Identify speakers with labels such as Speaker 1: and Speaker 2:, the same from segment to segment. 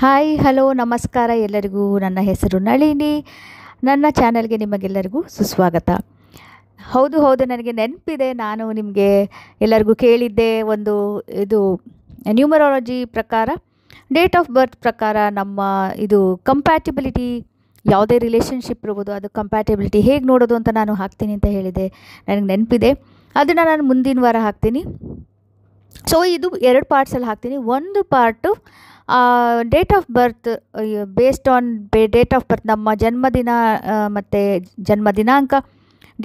Speaker 1: Hi hello ನಮಸ್ಕಾರ ಎಲ್ಲರಿಗೂ. ನನ್ನ ಹೆಸರು ನಳಿನಿ. ನನ್ನ ಚಾನಲ್ಗೆ ನಿಮಗೆಲ್ಲರಿಗೂ ಸುಸ್ವಾಗತ. ಹೌದು ಹೌದು, ನನಗೆ ನೆನಪಿದೆ, ನಾನು ನಿಮಗೆ ಎಲ್ಲರಿಗೂ ಕೇಳಿದ್ದೆ ಒಂದು ಇದು ನ್ಯೂಮರಾಲಜಿ ಪ್ರಕಾರ, ಡೇಟ್ ಆಫ್ ಬರ್ತ್ ಪ್ರಕಾರ ನಮ್ಮ ಇದು ಕಂಪ್ಯಾಟಿಬಿಲಿಟಿ, ಯಾವುದೇ ರಿಲೇಷನ್ಶಿಪ್ ಇರ್ಬೋದು ಅದು ಕಂಪ್ಯಾಟಿಬಿಲಿಟಿ ಹೇಗೆ ನೋಡೋದು ಅಂತ ನಾನು ಹಾಕ್ತೀನಿ ಅಂತ ಹೇಳಿದೆ. ನನಗೆ ನೆನಪಿದೆ, ಅದನ್ನು ನಾನು ಮುಂದಿನ ವಾರ ಹಾಕ್ತೀನಿ. ಸೊ ಇದು 2 ಪಾರ್ಟ್ಸಲ್ಲಿ ಹಾಕ್ತೀನಿ. ಒಂದು part date of birth, based on date of birth, ನಮ್ಮ ಜನ್ಮದಿನ ಮತ್ತು ಜನ್ಮ ದಿನಾಂಕ,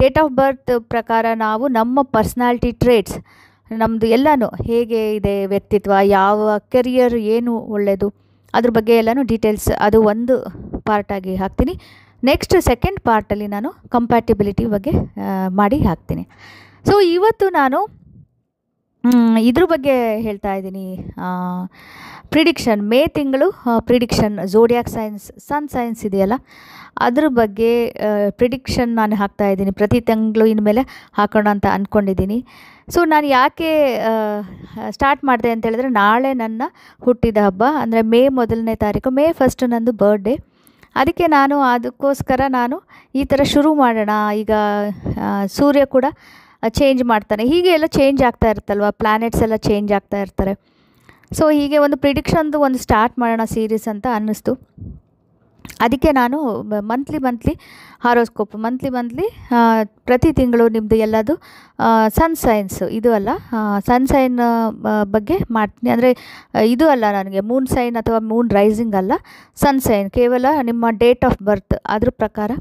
Speaker 1: ಡೇಟ್ ಆಫ್ ಬರ್ತ್ ಪ್ರಕಾರ ನಾವು ನಮ್ಮ ಪರ್ಸ್ನಾಲಿಟಿ ಟ್ರೇಟ್ಸ್, ನಮ್ಮದು ಎಲ್ಲನೂ ಹೇಗೆ ಇದೆ ವ್ಯಕ್ತಿತ್ವ, ಯಾವ ಕೆರಿಯರ್ ಏನು ಒಳ್ಳೆಯದು, ಅದ್ರ ಬಗ್ಗೆ ಎಲ್ಲನೂ ಡೀಟೇಲ್ಸ್, ಅದು ಒಂದು ಪಾರ್ಟಾಗಿ ಹಾಕ್ತೀನಿ. ನೆಕ್ಸ್ಟ್ ಸೆಕೆಂಡ್ ಪಾರ್ಟಲ್ಲಿ ನಾನು ಕಂಪ್ಯಾಟಿಬಿಲಿಟಿ ಬಗ್ಗೆ ಮಾಡಿ ಹಾಕ್ತೀನಿ. ಸೊ ಇವತ್ತು ನಾನು ಇದ್ರ ಬಗ್ಗೆ ಹೇಳ್ತಾ ಇದ್ದೀನಿ. ಪ್ರಿಡಿಕ್ಷನ್, ಮೇ ತಿಂಗಳು ಪ್ರಿಡಿಕ್ಷನ್, ಝೋಡಿಯಾಕ್ ಸೈನ್ಸ್, ಸನ್ ಸೈನ್ಸ್ ಇದೆಯಲ್ಲ ಅದ್ರ ಬಗ್ಗೆ ಪ್ರಿಡಿಕ್ಷನ್ ನಾನು ಹಾಕ್ತಾ ಇದ್ದೀನಿ. ಪ್ರತಿ ತಿಂಗಳು ಇನ್ಮೇಲೆ ಹಾಕೋಣ ಅಂತ ಅಂದ್ಕೊಂಡಿದ್ದೀನಿ. ಸೊ ನಾನು ಯಾಕೆ ಸ್ಟಾರ್ಟ್ ಮಾಡಿದೆ ಅಂತ ಹೇಳಿದ್ರೆ, ನಾಳೆ ನನ್ನ ಹುಟ್ಟಿದ ಹಬ್ಬ, ಅಂದರೆ ಮೇ 1ನೇ ತಾರೀಕು, ಮೇ 1 ನಂದು ಬರ್ಡೇ. ಅದಕ್ಕೆ ಅದಕ್ಕೋಸ್ಕರ ನಾನು ಈ ಥರ ಶುರು ಮಾಡೋಣ. ಈಗ ಸೂರ್ಯ ಕೂಡ ಚೇಂಜ್ ಮಾಡ್ತಾನೆ, ಹೀಗೆ ಎಲ್ಲ ಚೇಂಜ್ ಆಗ್ತಾ ಇರುತ್ತಲ್ವ, ಪ್ಲ್ಯಾನೆಟ್ಸ್ ಎಲ್ಲ ಚೇಂಜ್ ಆಗ್ತಾ ಇರ್ತಾರೆ. ಸೊ ಹೀಗೆ ಒಂದು ಪ್ರಿಡಿಕ್ಷನ್ದು ಒಂದು ಸ್ಟಾರ್ಟ್ ಮಾಡೋಣ ಸೀರೀಸ್ ಅಂತ ಅನ್ನಿಸ್ತು. ಅದಕ್ಕೆ ನಾನು ಮಂತ್ಲಿ ಹಾರೋಸ್ಕೋಪ್, ಮಂತ್ಲಿ ಪ್ರತಿ ತಿಂಗಳು ನಿಮ್ಮದು ಎಲ್ಲದು ಸನ್ ಸೈನ್ಸ್, ಇದು ಅಲ್ಲ ಸನ್ ಸೈನ್ ಬಗ್ಗೆ ಮಾಡ್ತೀನಿ. ಅಂದರೆ ಇದು ಅಲ್ಲ ನನಗೆ ಮೂನ್ ಸೈನ್ ಅಥವಾ ಮೂನ್ ರೈಸಿಂಗ್ ಅಲ್ಲ, ಸನ್ ಸೈನ್, ಕೇವಲ ನಿಮ್ಮ ಡೇಟ್ ಆಫ್ ಬರ್ತ್ ಅದ್ರ ಪ್ರಕಾರ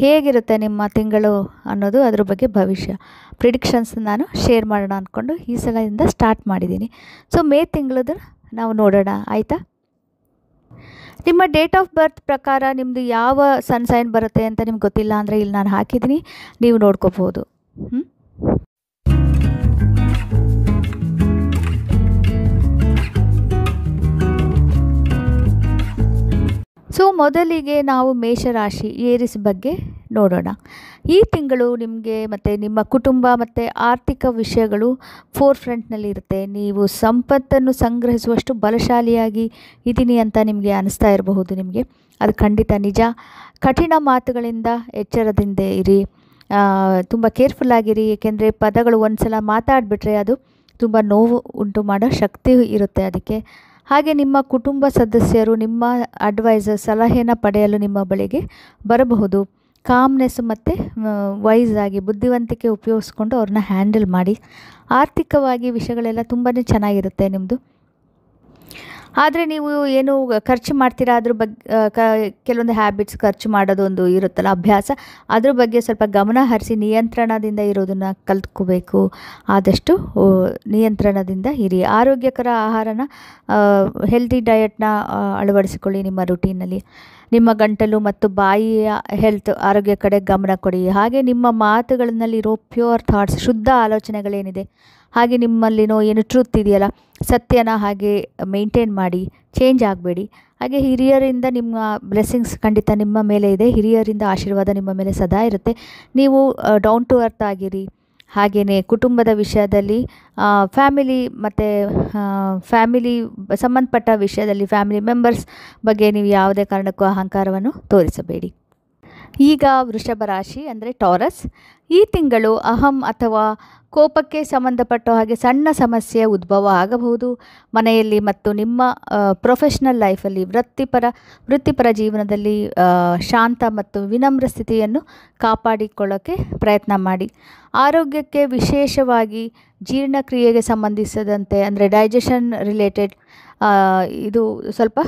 Speaker 1: ಹೇಗಿರುತ್ತೆ ನಿಮ್ಮ ತಿಂಗಳು ಅನ್ನೋದು, ಅದ್ರ ಬಗ್ಗೆ ಭವಿಷ್ಯ ಪ್ರಿಡಿಕ್ಷನ್ಸ್ ನಾನು ಶೇರ್ ಮಾಡೋಣ ಅಂದ್ಕೊಂಡು ಈ ಸಲದಿಂದ ಸ್ಟಾರ್ಟ್ ಮಾಡಿದ್ದೀನಿ. ಸೊ ಮೇ ತಿಂಗಳದ್ದು ನಾವು ನೋಡೋಣ, ಆಯಿತಾ? ನಿಮ್ಮ ಡೇಟ್ ಆಫ್ ಬರ್ತ್ ಪ್ರಕಾರ ನಿಮ್ಮದು ಯಾವ ಸನ್ ಸೈನ್ ಬರುತ್ತೆ ಅಂತ ನಿಮ್ಗೆ ಗೊತ್ತಿಲ್ಲ ಅಂದರೆ ಇಲ್ಲಿ ನಾನು ಹಾಕಿದ್ದೀನಿ, ನೀವು ನೋಡ್ಕೋಬೋದು. ಸೊ ಮೊದಲಿಗೆ ನಾವು ಮೇಷರಾಶಿ, ಏರಿಸ್ ಬಗ್ಗೆ ನೋಡೋಣ. ಈ ತಿಂಗಳು ನಿಮಗೆ ಮತ್ತು ನಿಮ್ಮ ಕುಟುಂಬ ಮತ್ತು ಆರ್ಥಿಕ ವಿಷಯಗಳು ಫೋರ್ ಫ್ರಂಟ್ನಲ್ಲಿ ಇರುತ್ತೆ. ನೀವು ಸಂಪತ್ತನ್ನು ಸಂಗ್ರಹಿಸುವಷ್ಟು ಬಲಶಾಲಿಯಾಗಿ ಇದ್ದೀನಿ ಅಂತ ನಿಮಗೆ ಅನಿಸ್ತಾ ಇರಬಹುದು. ನಿಮಗೆ ಅದು ಖಂಡಿತ ನಿಜ. ಕಠಿಣ ಮಾತುಗಳಿಂದ ಎಚ್ಚರದಿಂದ ಇರಿ, ತುಂಬ ಕೇರ್ಫುಲ್ಲಾಗಿರಿ. ಏಕೆಂದರೆ ಪದಗಳು ಒಂದು ಸಲ ಮಾತಾಡಿಬಿಟ್ರೆ ಅದು ತುಂಬ ನೋವು ಉಂಟು ಮಾಡೋ ಶಕ್ತಿ ಇರುತ್ತೆ ಅದಕ್ಕೆ. ಹಾಗೆ ನಿಮ್ಮ ಕುಟುಂಬ ಸದಸ್ಯರು ನಿಮ್ಮ ಅಡ್ವೈಸರ್, ಸಲಹೆನ ಪಡೆಯಲು ನಿಮ್ಮ ಬಳಿಗೆ ಬರಬಹುದು. ಕಾಮ್ನೆಸ್ ಮತ್ತು ವೈಸ್ ಆಗಿ ಬುದ್ಧಿವಂತಿಕೆ ಉಪಯೋಗಿಸ್ಕೊಂಡು ಅವ್ರನ್ನ ಹ್ಯಾಂಡಲ್ ಮಾಡಿ. ಆರ್ಥಿಕವಾಗಿ ವಿಷಯಗಳೆಲ್ಲ ತುಂಬಾ ಚೆನ್ನಾಗಿರುತ್ತೆ ನಿಮ್ಮದು. ಆದರೆ ನೀವು ಏನು ಖರ್ಚು ಮಾಡ್ತೀರಾ ಅದ್ರ ಬಗ್ಗೆ, ಕೆಲವೊಂದು ಹ್ಯಾಬಿಟ್ಸ್, ಖರ್ಚು ಮಾಡೋದೊಂದು ಇರುತ್ತಲ್ಲ ಅಭ್ಯಾಸ, ಅದ್ರ ಬಗ್ಗೆ ಸ್ವಲ್ಪ ಗಮನ ಹರಿಸಿ ನಿಯಂತ್ರಣದಿಂದ ಇರೋದನ್ನು ಕಲ್ತ್ಕೋಬೇಕು. ಆದಷ್ಟು ನಿಯಂತ್ರಣದಿಂದ ಇರಿ. ಆರೋಗ್ಯಕರ ಆಹಾರನ, ಹೆಲ್ದಿ ಡಯಟ್ನ ಅಳವಡಿಸಿಕೊಳ್ಳಿ ನಿಮ್ಮ ರುಟೀನಲ್ಲಿ. ನಿಮ್ಮ ಗಂಟಲು ಮತ್ತು ಬಾಯಿಯ ಹೆಲ್ತ್, ಆರೋಗ್ಯ ಕಡೆ ಗಮನ ಕೊಡಿ. ಹಾಗೆ ನಿಮ್ಮ ಮಾತುಗಳಲ್ಲಿರೋ ಪ್ಯೂರ್ ಥಾಟ್ಸ್, ಶುದ್ಧ ಆಲೋಚನೆಗಳೇನಿದೆ, ಹಾಗೆ ನಿಮ್ಮಲ್ಲಿನೋ ಏನು ಟ್ರೂತ್ ಇದೆಯಲ್ಲ, ಸತ್ಯನ ಹಾಗೆ ಮೇಂಟೈನ್ ಮಾಡಿ, ಚೇಂಜ್ ಆಗಬೇಡಿ. ಹಾಗೆ ಹಿರಿಯರಿಂದ ನಿಮ್ಮ ಬ್ಲೆಸ್ಸಿಂಗ್ಸ್ ಖಂಡಿತ ನಿಮ್ಮ ಮೇಲೆ ಇದೆ. ಹಿರಿಯರಿಂದ ಆಶೀರ್ವಾದ ನಿಮ್ಮ ಮೇಲೆ ಸದಾ ಇರುತ್ತೆ. ನೀವು ಡೌನ್ ಟು ಅರ್ತ್ ಆಗಿರಿ. ಹಾಗೆಯೇ ಕುಟುಂಬದ ವಿಷಯದಲ್ಲಿ, ಫ್ಯಾಮಿಲಿ ಮತ್ತು ಫ್ಯಾಮಿಲಿ ಸಂಬಂಧಪಟ್ಟ ವಿಷಯದಲ್ಲಿ, ಫ್ಯಾಮಿಲಿ ಮೆಂಬರ್ಸ್ ಬಗ್ಗೆ ನೀವು ಯಾವುದೇ ಕಾರಣಕ್ಕೂ ಅಹಂಕಾರವನ್ನು ತೋರಿಸಬೇಡಿ. ಈಗ ವೃಷಭ ರಾಶಿ ಅಂದರೆ ಟಾರಸ್. ಈ ತಿಂಗಳು ಅಹಂ ಅಥವಾ ಕೋಪಕ್ಕೆ ಸಂಬಂಧಪಟ್ಟ ಹಾಗೆ ಸಣ್ಣ ಸಮಸ್ಯೆ ಉದ್ಭವ ಆಗಬಹುದು. ಮನೆಯಲ್ಲಿ ಮತ್ತು ನಿಮ್ಮ ಪ್ರೊಫೆಷ್ನಲ್ ಲೈಫಲ್ಲಿ, ವೃತ್ತಿಪರ ಜೀವನದಲ್ಲಿ ಶಾಂತ ಮತ್ತು ವಿನಮ್ರ ಸ್ಥಿತಿಯನ್ನು ಕಾಪಾಡಿಕೊಳ್ಳೋಕ್ಕೆ ಪ್ರಯತ್ನ ಮಾಡಿ. ಆರೋಗ್ಯಕ್ಕೆ, ವಿಶೇಷವಾಗಿ ಜೀರ್ಣಕ್ರಿಯೆಗೆ ಸಂಬಂಧಿಸಿದಂತೆ, ಅಂದರೆ ಡೈಜೆಷನ್ ರಿಲೇಟೆಡ್, ಇದು ಸ್ವಲ್ಪ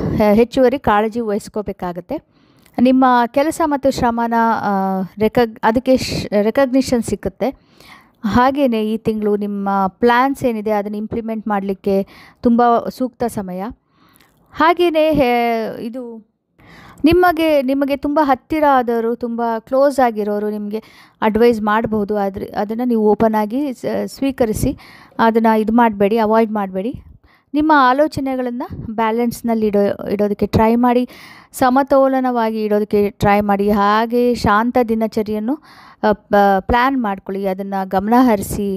Speaker 1: ಹೆಚ್ಚುವರಿ ಕಾಳಜಿ ವಹಿಸ್ಕೋಬೇಕಾಗತ್ತೆ. ನಿಮ್ಮ ಕೆಲಸ ಮತ್ತು ಶ್ರಮನ ಅದಕ್ಕೆ ರೆಕಗ್ನಿಷನ್ ಸಿಕ್ಕುತ್ತೆ. ಹಾಗೆಯೇ ಈ ತಿಂಗಳು ನಿಮ್ಮ ಪ್ಲ್ಯಾನ್ಸ್ ಏನಿದೆ ಅದನ್ನು ಇಂಪ್ಲಿಮೆಂಟ್ ಮಾಡಲಿಕ್ಕೆ ತುಂಬ ಸೂಕ್ತ ಸಮಯ. ಹಾಗೆಯೇ ಇದು ನಿಮಗೆ ತುಂಬ ಹತ್ತಿರ ಆದವರು, ತುಂಬ ಕ್ಲೋಸ್ ಆಗಿರೋರು ನಿಮಗೆ ಅಡ್ವೈಸ್ ಮಾಡಬಹುದು. ಅದನ್ನು ನೀವು ಓಪನ್ ಆಗಿ ಸ್ವೀಕರಿಸಿ, ಅದನ್ನು ಮಾಡಬೇಡಿ, ಅವಾಯ್ಡ್ ಮಾಡಬೇಡಿ. ನಿಮ್ಮ ಆಲೋಚನೆಗಳನ್ನು ಬ್ಯಾಲೆನ್ಸ್ನಲ್ಲಿ ಇಡೋದಕ್ಕೆ ಟ್ರೈ ಮಾಡಿ, ಸಮತೋಲನವಾಗಿ ಇಡೋದಕ್ಕೆ ಟ್ರೈ ಮಾಡಿ. ಹಾಗೆ ಶಾಂತ ದಿನಚರಿಯನ್ನು ಪ್ಲ್ಯಾನ್ ಮಾಡ್ಕೊಳ್ಳಿ, ಅದನ್ನು ಗಮನ ಹರಿಸಿ.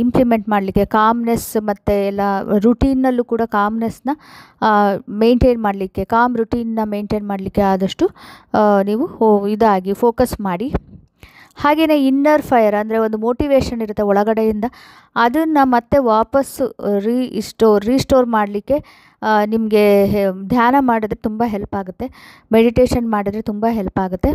Speaker 1: ಇಂಪ್ಲಿಮೆಂಟ್ ಮಾಡಲಿಕ್ಕೆ, ಕಾಮ್ನೆಸ್ ಮತ್ತು ಎಲ್ಲ ರುಟೀನಲ್ಲೂ ಕೂಡ ಕಾಮ್ನೆಸ್ನ ಮೇಂಟೈನ್ ಮಾಡಲಿಕ್ಕೆ, ಕಾಮ್ ರುಟೀನ್ನ ಮೇಂಟೈನ್ ಮಾಡಲಿಕ್ಕೆ ಆದಷ್ಟು ನೀವು ಇದಾಗಿ ಫೋಕಸ್ ಮಾಡಿ. ಹಾಗೆಯೇ ಇನ್ನರ್ ಫೈರ್ ಅಂದರೆ ಒಂದು ಮೋಟಿವೇಶನ್ ಇರುತ್ತೆ ಒಳಗಡೆಯಿಂದ, ಅದನ್ನು ಮತ್ತೆ ವಾಪಸ್ಸು ರೀಸ್ಟೋರ್ ಮಾಡಲಿಕ್ಕೆ ನಿಮಗೆ ಧ್ಯಾನ ಮಾಡಿದ್ರೆ ತುಂಬ ಹೆಲ್ಪ್ ಆಗುತ್ತೆ, ಮೆಡಿಟೇಷನ್ ಮಾಡಿದ್ರೆ ತುಂಬ ಹೆಲ್ಪ್ ಆಗುತ್ತೆ.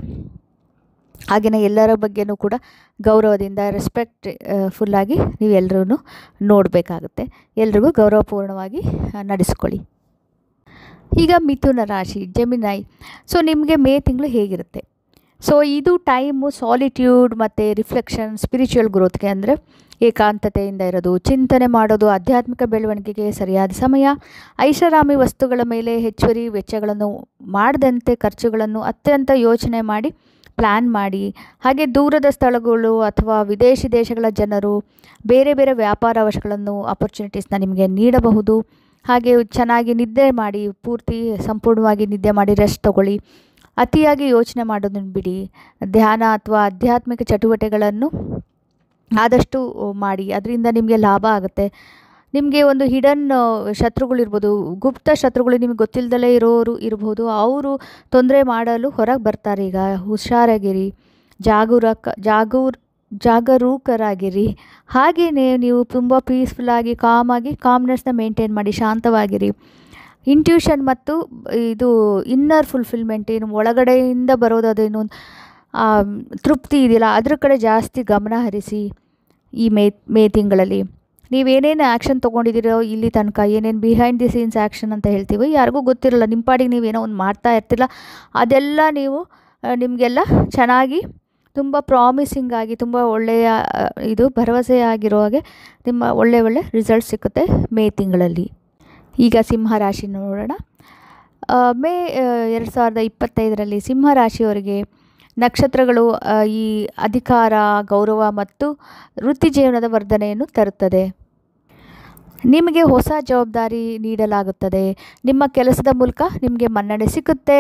Speaker 1: ಹಾಗೆಯೇ ಎಲ್ಲರ ಬಗ್ಗೆನೂ ಕೂಡ ಗೌರವದಿಂದ ರೆಸ್ಪೆಕ್ಟ್ ಫುಲ್ಲಾಗಿ ನೀವು ಎಲ್ಲರೂ ನೋಡಬೇಕಾಗುತ್ತೆ. ಎಲ್ರಿಗೂ ಗೌರವಪೂರ್ಣವಾಗಿ ನಡೆಸ್ಕೊಳ್ಳಿ. ಈಗ ಮಿಥುನ ರಾಶಿ, ಜೆಮಿನೈ. ಸೊ ನಿಮಗೆ ಮೇ ತಿಂಗಳು ಹೇಗಿರುತ್ತೆ? ಸೊ ಇದು ಟೈಮು ಸಾಲಿಟ್ಯೂಡ್ ಮತ್ತು ರಿಫ್ಲೆಕ್ಷನ್, ಸ್ಪಿರಿಚುವಲ್ ಗ್ರೋತ್ಗೆ, ಅಂದರೆ ಏಕಾಂತತೆಯಿಂದ ಇರೋದು, ಚಿಂತನೆ ಮಾಡೋದು, ಆಧ್ಯಾತ್ಮಿಕ ಬೆಳವಣಿಗೆಗೆ ಸರಿಯಾದ ಸಮಯ. ಐಷಾರಾಮಿ ವಸ್ತುಗಳ ಮೇಲೆ ಹೆಚ್ಚುವರಿ ವೆಚ್ಚಗಳನ್ನು ಮಾಡದಂತೆ ಖರ್ಚುಗಳನ್ನು ಅತ್ಯಂತ ಯೋಚನೆ ಮಾಡಿ ಪ್ಲ್ಯಾನ್ ಮಾಡಿ. ಹಾಗೆ ದೂರದ ಸ್ಥಳಗಳು ಅಥವಾ ವಿದೇಶಿ ದೇಶಗಳ ಜನರು ಬೇರೆ ಬೇರೆ ವ್ಯಾಪಾರ ಅವಕಾಶಗಳನ್ನು, ಆಪರ್ಚುನಿಟೀಸ್ನ ನಿಮಗೆ ನೀಡಬಹುದು. ಹಾಗೆ ಚೆನ್ನಾಗಿ ನಿದ್ದೆ ಮಾಡಿ, ಸಂಪೂರ್ಣವಾಗಿ ನಿದ್ದೆ ಮಾಡಿ ರೆಸ್ಟ್ ತಗೊಳ್ಳಿ. ಅತಿಯಾಗಿ ಯೋಚನೆ ಮಾಡೋದನ್ನು ಬಿಡಿ. ಧ್ಯಾನ ಅಥವಾ ಆಧ್ಯಾತ್ಮಿಕ ಚಟುವಟಿಕೆಗಳನ್ನು ಆದಷ್ಟು ಮಾಡಿ, ಅದರಿಂದ ನಿಮಗೆ ಲಾಭ ಆಗುತ್ತೆ. ನಿಮಗೆ ಒಂದು ಹಿಡನ್ ಶತ್ರುಗಳಿರ್ಬೋದು, ಗುಪ್ತ ಶತ್ರುಗಳು ನಿಮಗೆ ಗೊತ್ತಿಲ್ಲದಲೇ ಇರೋರು ಇರ್ಬೋದು, ಅವರು ತೊಂದರೆ ಮಾಡಲು ಹೊರಗೆ ಬರ್ತಾರೆ. ಈಗ ಹುಷಾರಾಗಿರಿ, ಜಾಗರೂಕರಾಗಿರಿ. ಹಾಗೆಯೇ ನೀವು ತುಂಬ ಪೀಸ್ಫುಲ್ಲಾಗಿ ಕಾಮ್ನೆಸ್ನ ಮೇಂಟೈನ್ ಮಾಡಿ, ಶಾಂತವಾಗಿರಿ. ಇಂಟ್ಯೂಷನ್ ಮತ್ತು ಇದು ಇನ್ನರ್ ಫುಲ್ಫಿಲ್ಮೆಂಟ್, ಏನು ಒಳಗಡೆಯಿಂದ ಬರೋದು, ಅದೇನು ತೃಪ್ತಿ ಇದೆಯಲ್ಲ, ಅದ್ರ ಕಡೆ ಜಾಸ್ತಿ ಗಮನ ಹರಿಸಿ. ಈ ಮೇ ತಿಂಗಳಲ್ಲಿ ನೀವೇನೇನು ಆ್ಯಕ್ಷನ್ ತೊಗೊಂಡಿದ್ದೀರೋ ಇಲ್ಲಿ ತನಕ, ಏನೇನು ಬಿಹೈಂಡ್ ದಿ ಸೀನ್ಸ್ ಆ್ಯಕ್ಷನ್ ಅಂತ ಹೇಳ್ತೀವಿ, ಯಾರಿಗೂ ಗೊತ್ತಿರಲ್ಲ, ನಿಮ್ಮ ಪಾಡಿಗೆ ನೀವೇನೋ ಒಂದು ಮಾಡ್ತಾ ಇರ್ತಿಲ್ಲ, ಅದೆಲ್ಲ ನೀವು ನಿಮಗೆಲ್ಲ ಚೆನ್ನಾಗಿ ತುಂಬ ಪ್ರಾಮಿಸಿಂಗ್ ಆಗಿ, ತುಂಬ ಒಳ್ಳೆಯ ಭರವಸೆಯಾಗಿರೋ ಹಾಗೆ ನಿಮ್ಮ ಒಳ್ಳೆ ರಿಸಲ್ಟ್ ಸಿಗುತ್ತೆ ಮೇ ತಿಂಗಳಲ್ಲಿ. ಈಗ ಸಿಂಹರಾಶಿ ನೋಡೋಣ. ಮೇ 2025ರಲ್ಲಿ ಸಿಂಹರಾಶಿಯವರಿಗೆ ನಕ್ಷತ್ರಗಳು ಈ ಅಧಿಕಾರ, ಗೌರವ ಮತ್ತು ವೃತ್ತಿ ಜೀವನದ ವರ್ಧನೆಯನ್ನು ತರುತ್ತದೆ. ನಿಮಗೆ ಹೊಸ ಜವಾಬ್ದಾರಿ ನೀಡಲಾಗುತ್ತದೆ. ನಿಮ್ಮ ಕೆಲಸದ ಮೂಲಕ ನಿಮಗೆ ಮನ್ನಣೆ ಸಿಗುತ್ತೆ,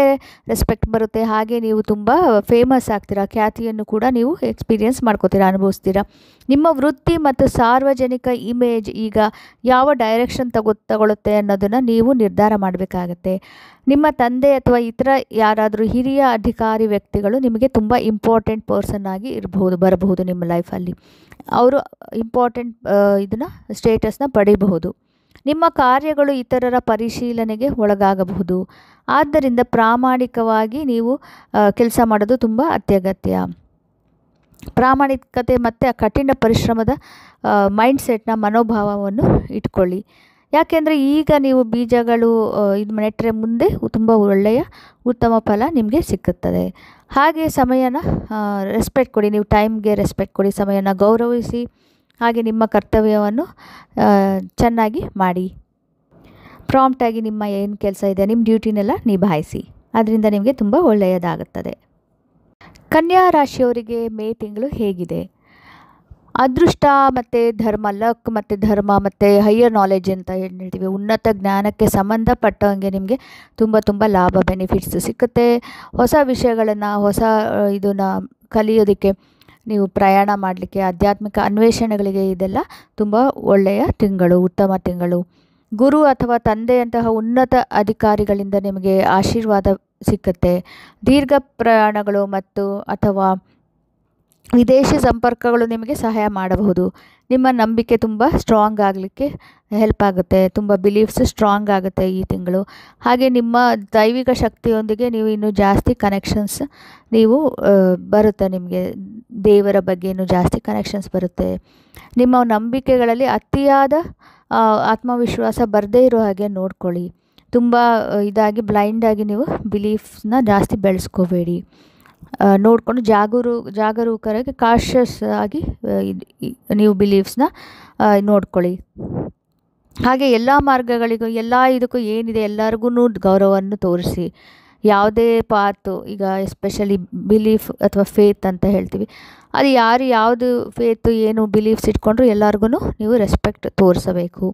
Speaker 1: ರೆಸ್ಪೆಕ್ಟ್ ಬರುತ್ತೆ. ಹಾಗೆ ನೀವು ತುಂಬ ಫೇಮಸ್ ಆಗ್ತೀರಾ, ಖ್ಯಾತಿಯನ್ನು ಕೂಡ ನೀವು ಎಕ್ಸ್ಪೀರಿಯೆನ್ಸ್ ಮಾಡ್ಕೋತೀರಾ, ಅನುಭವಿಸ್ತೀರಾ. ನಿಮ್ಮ ವೃತ್ತಿ ಮತ್ತು ಸಾರ್ವಜನಿಕ ಇಮೇಜ್ ಈಗ ಯಾವ ಡೈರೆಕ್ಷನ್ ತಗೊಳುತ್ತೆ ಅನ್ನೋದನ್ನು ನೀವು ನಿರ್ಧಾರ ಮಾಡಬೇಕಾಗತ್ತೆ. ನಿಮ್ಮ ತಂದೆ ಅಥವಾ ಇತರ ಯಾರಾದರೂ ಹಿರಿಯ ಅಧಿಕಾರಿ ವ್ಯಕ್ತಿಗಳು ನಿಮಗೆ ತುಂಬ ಇಂಪಾರ್ಟೆಂಟ್ ಪರ್ಸನ್ ಆಗಿ ಬರಬಹುದು ನಿಮ್ಮ ಲೈಫಲ್ಲಿ. ಅವರು ಇಂಪಾರ್ಟೆಂಟ್ ಸ್ಟೇಟಸ್ನ ಪಡೆಯಬಹುದು. ನಿಮ್ಮ ಕಾರ್ಯಗಳು ಇತರರ ಪರಿಶೀಲನೆಗೆ ಒಳಗಾಗಬಹುದು. ಆದ್ದರಿಂದ ಪ್ರಾಮಾಣಿಕವಾಗಿ ನೀವು ಕೆಲಸ ಮಾಡೋದು ತುಂಬ ಅತ್ಯಗತ್ಯ. ಪ್ರಾಮಾಣಿಕತೆ ಮತ್ತು ಕಠಿಣ ಪರಿಶ್ರಮದ ಮೈಂಡ್ಸೆಟ್ನ ಮನೋಭಾವವನ್ನು ಇಟ್ಕೊಳ್ಳಿ. ಯಾಕೆಂದರೆ ಈಗ ನೀವು ಬೀಜಗಳು ನೆಟ್ಟರೆ ಮುಂದೆ ತುಂಬ ಒಳ್ಳೆಯ ಉತ್ತಮ ಫಲ ನಿಮಗೆ ಸಿಕ್ಕುತ್ತದೆ. ಹಾಗೆ ಸಮಯನ ರೆಸ್ಪೆಕ್ಟ್ ಕೊಡಿ, ನೀವು ಟೈಮ್ಗೆ ರೆಸ್ಪೆಕ್ಟ್ ಕೊಡಿ, ಸಮಯನ ಗೌರವಿಸಿ. ಹಾಗೆ ನಿಮ್ಮ ಕರ್ತವ್ಯವನ್ನು ಚೆನ್ನಾಗಿ ಮಾಡಿ. ಪ್ರಾಂಪ್ಟಾಗಿ ನಿಮ್ಮ ಏನು ಕೆಲಸ ಇದೆ ನಿಮ್ಮ ಡ್ಯೂಟಿನೆಲ್ಲ ನಿಭಾಯಿಸಿ. ಅದರಿಂದ ನಿಮಗೆ ತುಂಬ ಒಳ್ಳೆಯದಾಗುತ್ತದೆ. ಕನ್ಯಾ ರಾಶಿಯವರಿಗೆ ಮೇ ತಿಂಗಳು ಹೇಗಿದೆ? ಅದೃಷ್ಟ ಮತ್ತು ಧರ್ಮ, ಲಕ್ ಮತ್ತು ಧರ್ಮ ಮತ್ತು ಹೈಯರ್ ನಾಲೆಡ್ಜ್ ಅಂತ ಹೇಳ್ತೀವಿ, ಉನ್ನತ ಜ್ಞಾನಕ್ಕೆ ಸಂಬಂಧಪಟ್ಟಂಗೆ ನಿಮಗೆ ತುಂಬ ಲಾಭ ಬೆನಿಫಿಟ್ಸ್ ಸಿಕ್ಕುತ್ತೆ. ಹೊಸ ವಿಷಯಗಳನ್ನು ಇದನ್ನು ಕಲಿಯೋದಕ್ಕೆ, ನೀವು ಪ್ರಯಾಣ ಮಾಡಲಿಕ್ಕೆ, ಆಧ್ಯಾತ್ಮಿಕ ಅನ್ವೇಷಣೆಗಳಿಗೆ ಇದೆಲ್ಲ ತುಂಬ ಒಳ್ಳೆಯ ತಿಂಗಳು, ಉತ್ತಮ ತಿಂಗಳು. ಗುರು ಅಥವಾ ತಂದೆಯಂತಹ ಉನ್ನತ ಅಧಿಕಾರಿಗಳಿಂದ ನಿಮಗೆ ಆಶೀರ್ವಾದ ಸಿಕ್ಕುತ್ತೆ. ದೀರ್ಘ ಪ್ರಯಾಣಗಳು ಅಥವಾ ವಿದೇಶಿ ಸಂಪರ್ಕಗಳು ನಿಮಗೆ ಸಹಾಯ ಮಾಡಬಹುದು. ನಿಮ್ಮ ನಂಬಿಕೆ ತುಂಬ ಸ್ಟ್ರಾಂಗ್ ಆಗಲಿಕ್ಕೆ ಹೆಲ್ಪ್ ಆಗುತ್ತೆ, ತುಂಬ ಬಿಲೀಫ್ಸ್ ಸ್ಟ್ರಾಂಗ್ ಆಗುತ್ತೆ ಈ ತಿಂಗಳು. ಹಾಗೆ ನಿಮ್ಮ ದೈವಿಕ ಶಕ್ತಿಯೊಂದಿಗೆ ನೀವು ಇನ್ನೂ ಜಾಸ್ತಿ ಕನೆಕ್ಷನ್ಸ್ ಬರುತ್ತೆ. ನಿಮಗೆ ದೇವರ ಬಗ್ಗೆ ಇನ್ನೂ ಜಾಸ್ತಿ ಕನೆಕ್ಷನ್ಸ್ ಬರುತ್ತೆ. ನಿಮ್ಮ ನಂಬಿಕೆಗಳಲ್ಲಿ ಅತಿಯಾದ ಆತ್ಮವಿಶ್ವಾಸ ಬರದೇ ಇರೋ ಹಾಗೆ ನೋಡ್ಕೊಳ್ಳಿ. ತುಂಬ ಬ್ಲೈಂಡಾಗಿ ನೀವು ಬಿಲೀಫ್ಸ್ನ ಜಾಸ್ತಿ ಬೆಳೆಸ್ಕೋಬೇಡಿ. ನೋಡಿಕೊಂಡು ಜಾಗರೂಕರಾಗಿ ಕಾಷಸ್ ಆಗಿ ನೀವು ಬಿಲೀಫ್ಸ್ನ ನೋಡ್ಕೊಳ್ಳಿ. ಹಾಗೆ ಎಲ್ಲ ಮಾರ್ಗಗಳಿಗೂ ಇದಕ್ಕೂ ಏನಿದೆ ಎಲ್ಲರಿಗೂ ಗೌರವವನ್ನು ತೋರಿಸಿ. ಯಾವುದೇ ಪಾತು, ಈಗ ಎಸ್ಪೆಷಲಿ ಬಿಲೀಫ್ ಅಥವಾ ಫೇತ್ ಅಂತ ಹೇಳ್ತೀವಿ, ಅದು ಯಾವುದು ಫೇತು ಏನು ಬಿಲೀಫ್ಸ್ ಇಟ್ಕೊಂಡ್ರು ಎಲ್ಲರಿಗೂ ನೀವು ರೆಸ್ಪೆಕ್ಟ್ ತೋರಿಸಬೇಕು.